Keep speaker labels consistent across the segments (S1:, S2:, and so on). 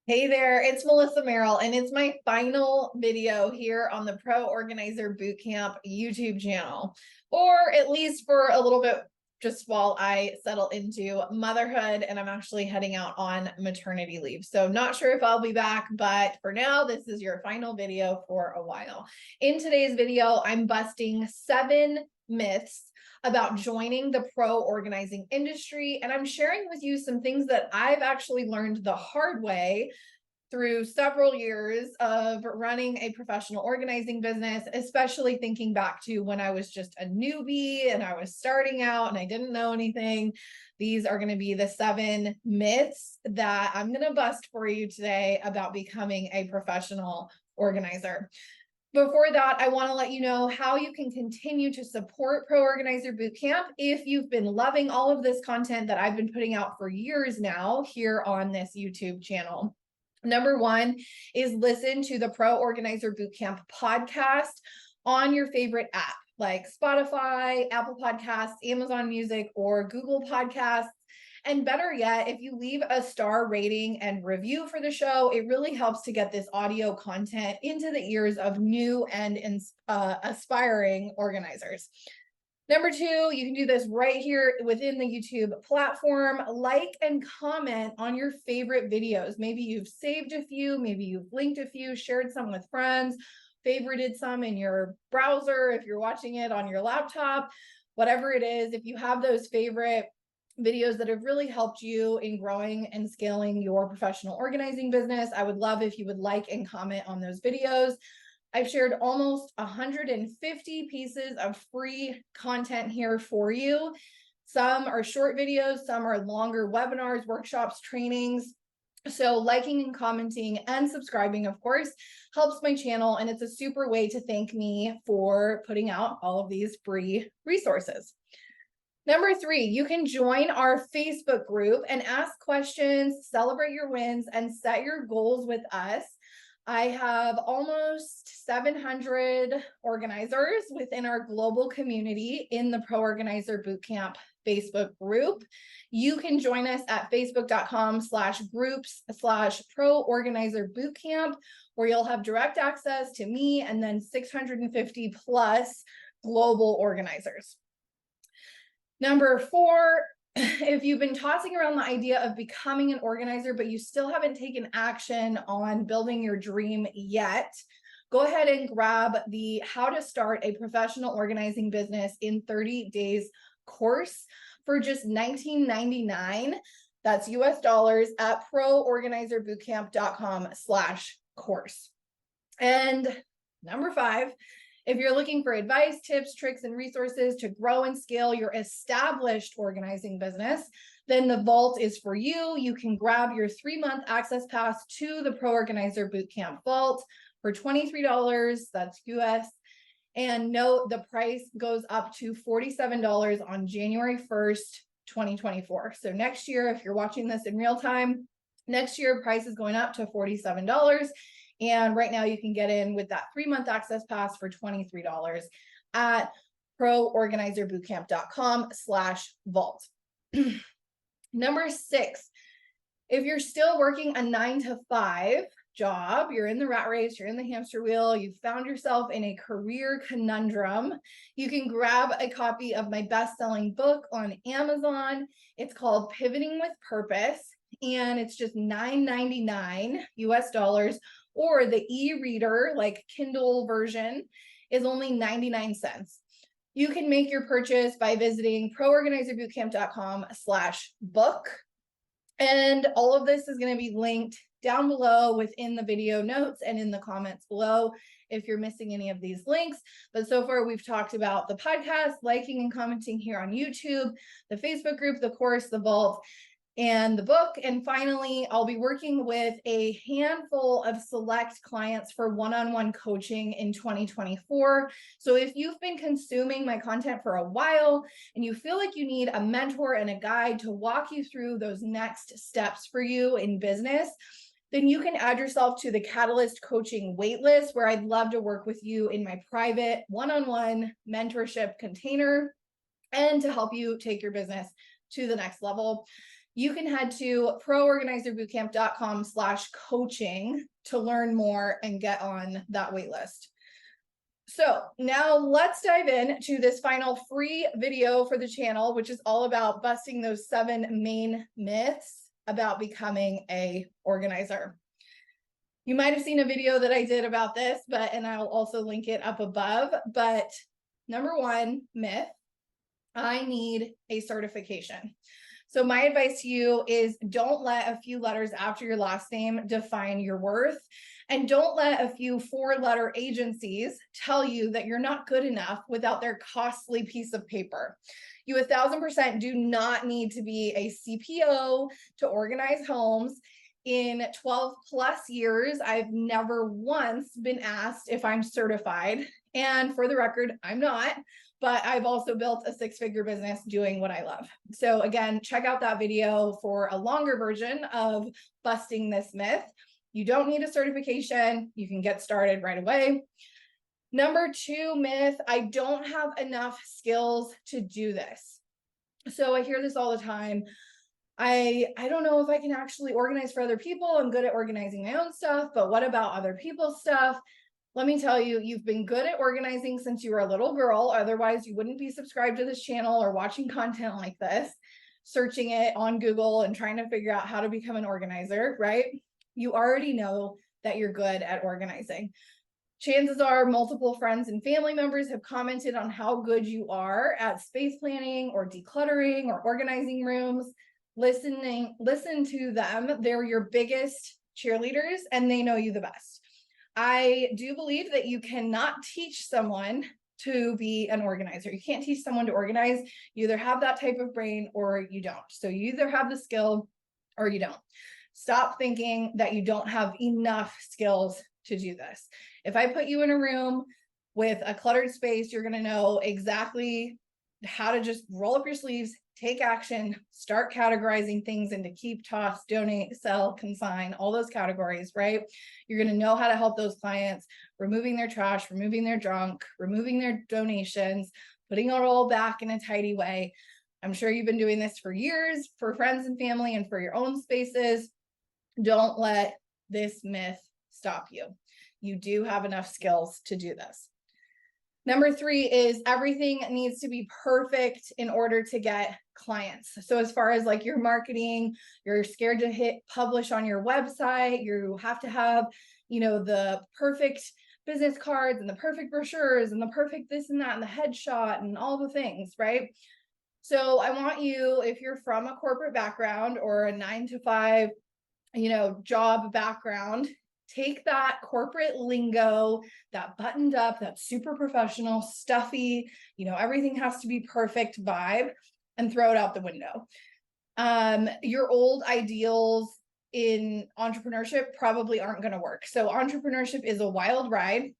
S1: Hey there, it's Melissa Merrill, and it's my final video here on the Pro Organizer Bootcamp YouTube channel, or at least for a little bit just while I settle into motherhood and I'm actually heading out on maternity leave. So not sure if I'll be back, but for now, this is your final video for a while. In today's video, I'm busting 7 myths about joining the pro organizing industry. And I'm sharing with you some things that I've actually learned the hard way through several years of running a professional organizing business, especially thinking back to when I was just a newbie and I was starting out and I didn't know anything. These are going to be the 7 myths that I'm going to bust for you today about becoming a professional organizer. Before that, I want to let you know how you can continue to support Pro Organizer Bootcamp if you've been loving all of this content that I've been putting out for years now here on this YouTube channel. Number 1 is listen to the Pro Organizer Bootcamp podcast on your favorite app like Spotify, Apple Podcasts, Amazon Music, or Google Podcasts. And better yet, if you leave a star rating and review for the show, it really helps to get this audio content into the ears of new and aspiring organizers. Number 2, you can do this right here within the YouTube platform. Like and comment on your favorite videos. Maybe you've saved a few, maybe you've linked a few, shared some with friends, favorited some in your browser if you're watching it on your laptop, whatever it is. If you have those favorite videos that have really helped you in growing and scaling your professional organizing business, I would love if you would like and comment on those videos. I've shared almost 150 pieces of free content here for you. Some are short videos, some are longer webinars, workshops, trainings. So liking and commenting and subscribing, of course, helps my channel, and it's a super way to thank me for putting out all of these free resources. Number 3, you can join our Facebook group and ask questions, celebrate your wins, and set your goals with us. I have almost 700 organizers within our global community in the Pro Organizer Bootcamp Facebook group. You can join us at facebook.com/groups/Pro Organizer Bootcamp, where you'll have direct access to me and then 650 plus global organizers. Number 4, if you've been tossing around the idea of becoming an organizer, but you still haven't taken action on building your dream yet, go ahead and grab the How to Start a Professional Organizing Business in 30 Days course for just $19.99. That's US dollars at proorganizerbootcamp.com/course. And number 5, if you're looking for advice, tips, tricks, and resources to grow and scale your established organizing business, then the Vault is for you. You can grab your 3-month access pass to the Pro Organizer Bootcamp Vault for $23. That's US. And note the price goes up to $47 on January 1st, 2024. So next year, if you're watching this in real time, next year price is going up to $47. And right now you can get in with that 3-month access pass for $23 at proorganizerbootcamp.com/vault. Number 6, if you're still working a 9-to-5 job, you're in the rat race, you're in the hamster wheel, you've found yourself in a career conundrum, you can grab a copy of my best-selling book on Amazon. It's called Pivoting with Purpose, and it's just $9.99 US dollars. Or the e-reader, like Kindle version, is only 99 cents. You can make your purchase by visiting proorganizerbootcamp.com/book. And all of this is going to be linked down below within the video notes and in the comments below if you're missing any of these links. But so far, we've talked about the podcast, liking and commenting here on YouTube, the Facebook group, the course, the Vault, and the book. And finally, I'll be working with a handful of select clients for one-on-one coaching in 2024. So if you've been consuming my content for a while and you feel like you need a mentor and a guide to walk you through those next steps for you in business, then you can add yourself to the Catalyst Coaching Waitlist, where I'd love to work with you in my private one-on-one mentorship container and to help you take your business to the next level. you can head to proorganizerbootcamp.com/coaching to learn more and get on that wait list. So now let's dive into this final free video for the channel, which is all about busting those 7 main myths about becoming a organizer. You might have seen a video that I did about this, and I'll also link it up above. But number 1 myth, I need a certification. So my advice to you is don't let a few letters after your last name define your worth. And don't let a few 4-letter agencies tell you that you're not good enough without their costly piece of paper. You 1000% do not need to be a CPO to organize homes. In 12 plus years, I've never once been asked if I'm certified. And for the record, I'm not. But I've also built a 6-figure business doing what I love. So again, check out that video for a longer version of busting this myth. You don't need a certification. You can get started right away. Number 2 myth, I don't have enough skills to do this. So I hear this all the time. I don't know if I can actually organize for other people. I'm good at organizing my own stuff, but what about other people's stuff? Let me tell you, you've been good at organizing since you were a little girl. Otherwise, you wouldn't be subscribed to this channel or watching content like this, searching it on Google and trying to figure out how to become an organizer, right? You already know that you're good at organizing. Chances are multiple friends and family members have commented on how good you are at space planning or decluttering or organizing rooms. Listen to them. They're your biggest cheerleaders and they know you the best. I do believe that you cannot teach someone to be an organizer. You can't teach someone to organize. You either have that type of brain or you don't. So you either have the skill or you don't. Stop thinking that you don't have enough skills to do this. If I put you in a room with a cluttered space, you're going to know exactly how to just roll up your sleeves, take action, start categorizing things into keep, toss, donate, sell, consign, all those categories, right? You're going to know how to help those clients, removing their trash, removing their junk, removing their donations, putting it all back in a tidy way. I'm sure you've been doing this for years for friends and family and for your own spaces. Don't let this myth stop you. You do have enough skills to do this. Number 3 is everything needs to be perfect in order to get clients. So as far as like your marketing, you're scared to hit publish on your website. You have to have, the perfect business cards and the perfect brochures and the perfect this and that and the headshot and all the things, right? So I want you, if you're from a corporate background or a 9-to-5, job background, take that corporate lingo, that buttoned up, that super professional, stuffy, everything has to be perfect vibe and throw it out the window. Your old ideals in entrepreneurship probably aren't going to work. So entrepreneurship is a wild ride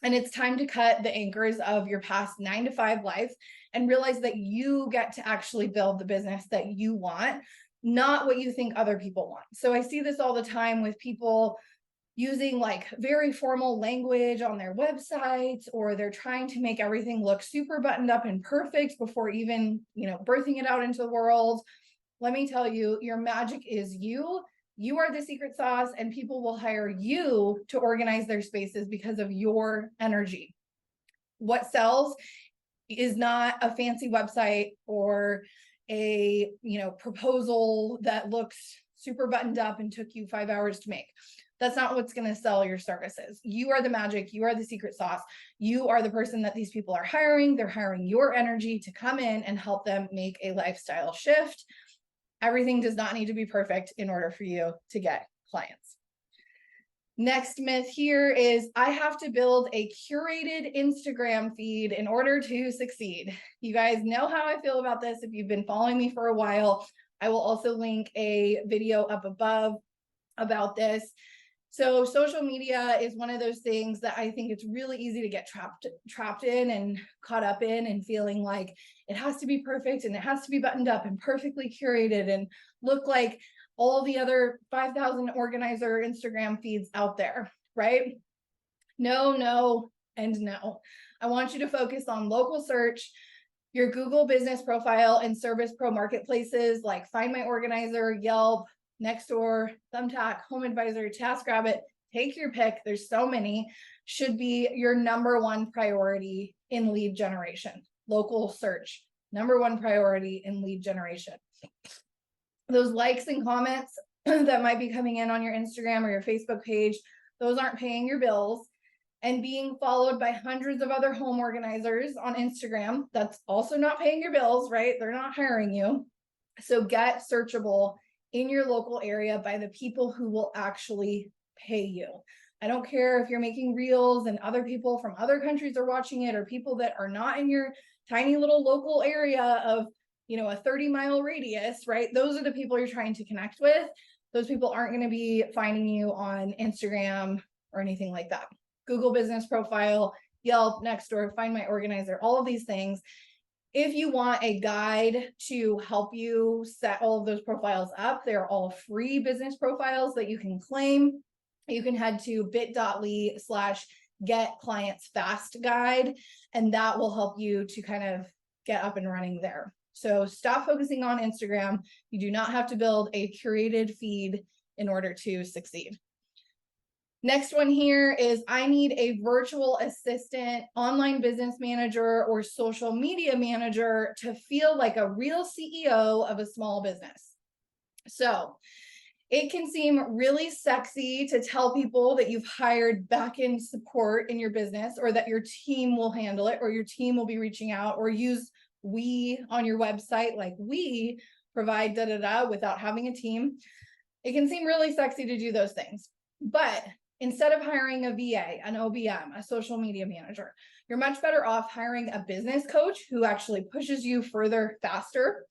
S1: and it's time to cut the anchors of your past 9-to-5 life and realize that you get to actually build the business that you want, not what you think other people want. So I see this all the time with people using like very formal language on their websites, or they're trying to make everything look super buttoned up and perfect before even, birthing it out into the world. Let me tell you, your magic is you. You are the secret sauce, and people will hire you to organize their spaces because of your energy. What sells is not a fancy website or a, proposal that looks super buttoned up and took you 5 hours to make. That's not what's going to sell your services. You are the magic. You are the secret sauce. You are the person that these people are hiring. They're hiring your energy to come in and help them make a lifestyle shift. Everything does not need to be perfect in order for you to get clients. Next myth here is I have to build a curated Instagram feed in order to succeed. You guys know how I feel about this. If you've been following me for a while, I will also link a video up above about this. So social media is one of those things that I think it's really easy to get trapped in and caught up in, and feeling like it has to be perfect and it has to be buttoned up and perfectly curated and look like all the other 5,000 organizer Instagram feeds out there, right? No, and no. I want you to focus on local search, your Google business profile and service pro marketplaces like Find My Organizer, Yelp, Nextdoor, Thumbtack, Home Advisor, TaskRabbit, take your pick. There's so many, should be your number one priority in lead generation. Local search, number one priority in lead generation. Those likes and comments that might be coming in on your Instagram or your Facebook page, those aren't paying your bills. And being followed by hundreds of other home organizers on Instagram, that's also not paying your bills, right? They're not hiring you. So get searchable in your local area by the people who will actually pay you. I don't care if you're making reels and other people from other countries are watching it, or people that are not in your tiny little local area of, you know, a 30-mile radius, right? Those are the people you're trying to connect with. Those people aren't going to be finding you on Instagram or anything like that. Google business profile, Yelp, Nextdoor, Find My Organizer, all of these things. If you want a guide to help you set all of those profiles up, they're all free business profiles that you can claim. You can head to bit.ly/get-clients-fast guide, and that will help you to kind of get up and running there. So stop focusing on Instagram. You do not have to build a curated feed in order to succeed. Next one here is I need a virtual assistant, online business manager, or social media manager to feel like a real CEO of a small business. So it can seem really sexy to tell people that you've hired back-end support in your business, or that your team will handle it, or your team will be reaching out, or use we on your website, like we provide without having a team. It can seem really sexy to do those things, but instead of hiring a VA, an OBM, a social media manager, you're much better off hiring a business coach who actually pushes you further faster,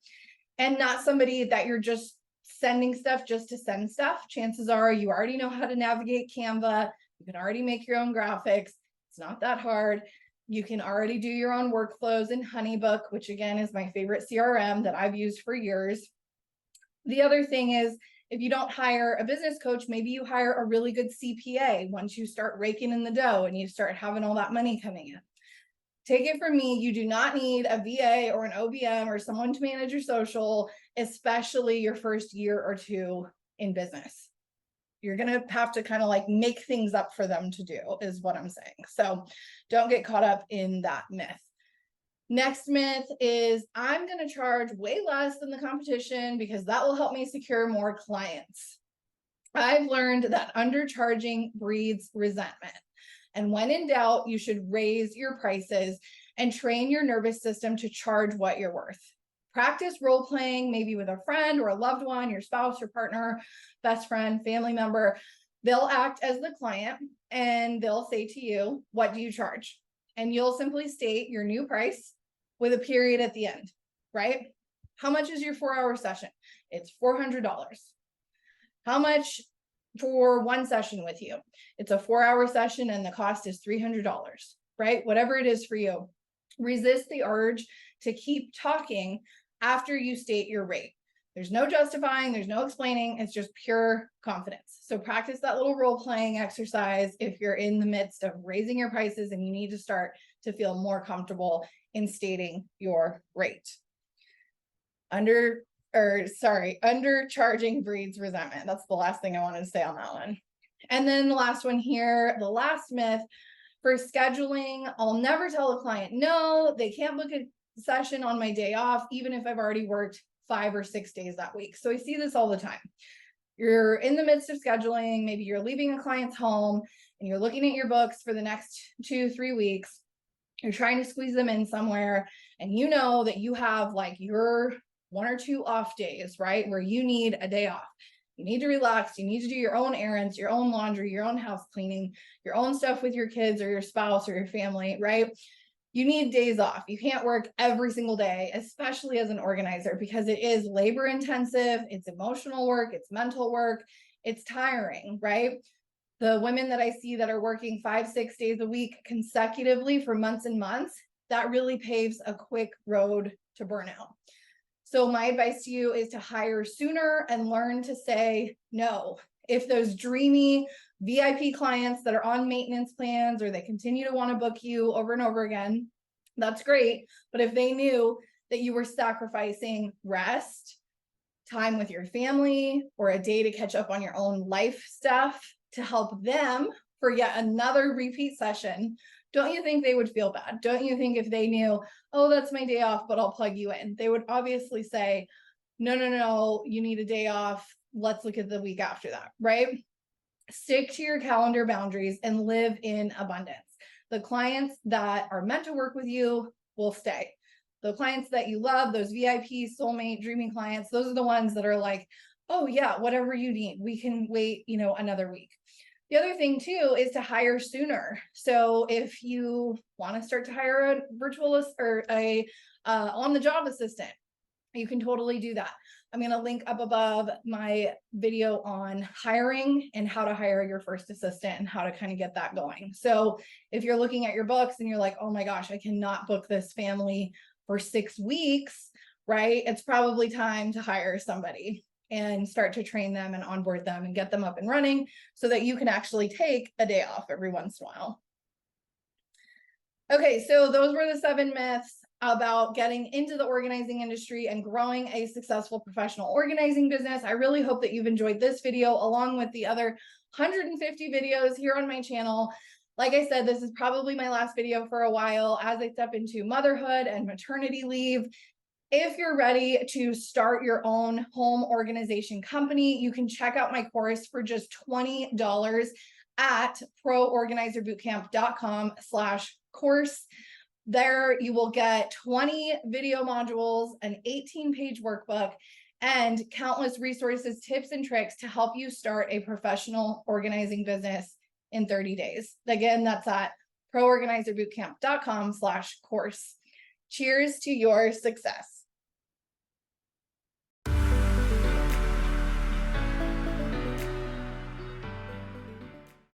S1: and not somebody that you're just sending stuff just to send stuff. Chances are you already know how to navigate Canva. You can already make your own graphics. It's not that hard. You can already do your own workflows in HoneyBook, which again is my favorite CRM that I've used for years. The other thing is, if you don't hire a business coach, maybe you hire a really good CPA once you start raking in the dough and you start having all that money coming in. Take it from me, you do not need a VA or an OBM or someone to manage your social, especially your first year or two in business. You're going to have to kind of like make things up for them to do, is what I'm saying. So don't get caught up in that myth. Next myth is I'm going to charge way less than the competition because that will help me secure more clients. I've learned that undercharging breeds resentment. And when in doubt, you should raise your prices and train your nervous system to charge what you're worth. Practice role playing, maybe with a friend or a loved one, your spouse, your partner, best friend, family member. They'll act as the client and they'll say to you, what do you charge? And you'll simply state your new price with a period at the end, right? How much is your 4-hour session? It's $400. How much for one session with you? It's a 4-hour session and the cost is $300, right? Whatever it is for you. Resist the urge to keep talking after you state your rate. There's no justifying, there's no explaining, it's just pure confidence. So practice that little role-playing exercise if you're in the midst of raising your prices and you need to start to feel more comfortable in stating your rate. Undercharging breeds resentment. That's the last thing I wanted to say on that one. And then the last one here, the last myth for scheduling, I'll never tell a client, no, they can't book a session on my day off, even if I've already worked 5 or 6 days that week. So I see this all the time. You're in the midst of scheduling, maybe you're leaving a client's home and you're looking at your books for the next 2-3 weeks. You're trying to squeeze them in somewhere, and you know that you have like your 1 or 2 off days, right? Where you need a day off. You need to relax. You need to do your own errands, your own laundry, your own house cleaning, your own stuff with your kids or your spouse or your family, right? You need days off. You can't work every single day, especially as an organizer, because it is labor intensive. It's emotional work. It's mental work. It's tiring, right? The women that I see that are working 5-6 days a week consecutively for months and months, that really paves a quick road to burnout. So my advice to you is to hire sooner and learn to say no. If those dreamy VIP clients that are on maintenance plans or they continue to want to book you over and over again, that's great. But if they knew that you were sacrificing rest, time with your family, or a day to catch up on your own life stuff to help them for yet another repeat session, don't you think they would feel bad? Don't you think if they knew, oh, that's my day off, but I'll plug you in, they would obviously say, no, you need a day off. Let's look at the week after that, right? Stick to your calendar boundaries and live in abundance. The clients that are meant to work with you will stay. The clients that you love, those VIP, soulmate, dreaming clients, those are the ones that are like, oh yeah, whatever you need, we can wait, another week. The other thing too is to hire sooner. So if you want to start to hire a virtual or a on-the-job assistant, you can totally do that. I'm going to link up above my video on hiring and how to hire your first assistant and how to kind of get that going. So if you're looking at your books and you're like, oh my gosh, I cannot book this family for 6 weeks, right? It's probably time to hire somebody and start to train them and onboard them and get them up and running so that you can actually take a day off every once in a while. Okay, so those were the 7 myths about getting into the organizing industry and growing a successful professional organizing business. I really hope that you've enjoyed this video along with the other 150 videos here on my channel. Like I said, this is probably my last video for a while as I step into motherhood and maternity leave. If you're ready to start your own home organization company, you can check out my course for just $20 at proorganizerbootcamp.com/course. There you will get 20 video modules, an 18-page workbook, and countless resources, tips, and tricks to help you start a professional organizing business in 30 days. Again, that's at proorganizerbootcamp.com/course. Cheers to your success.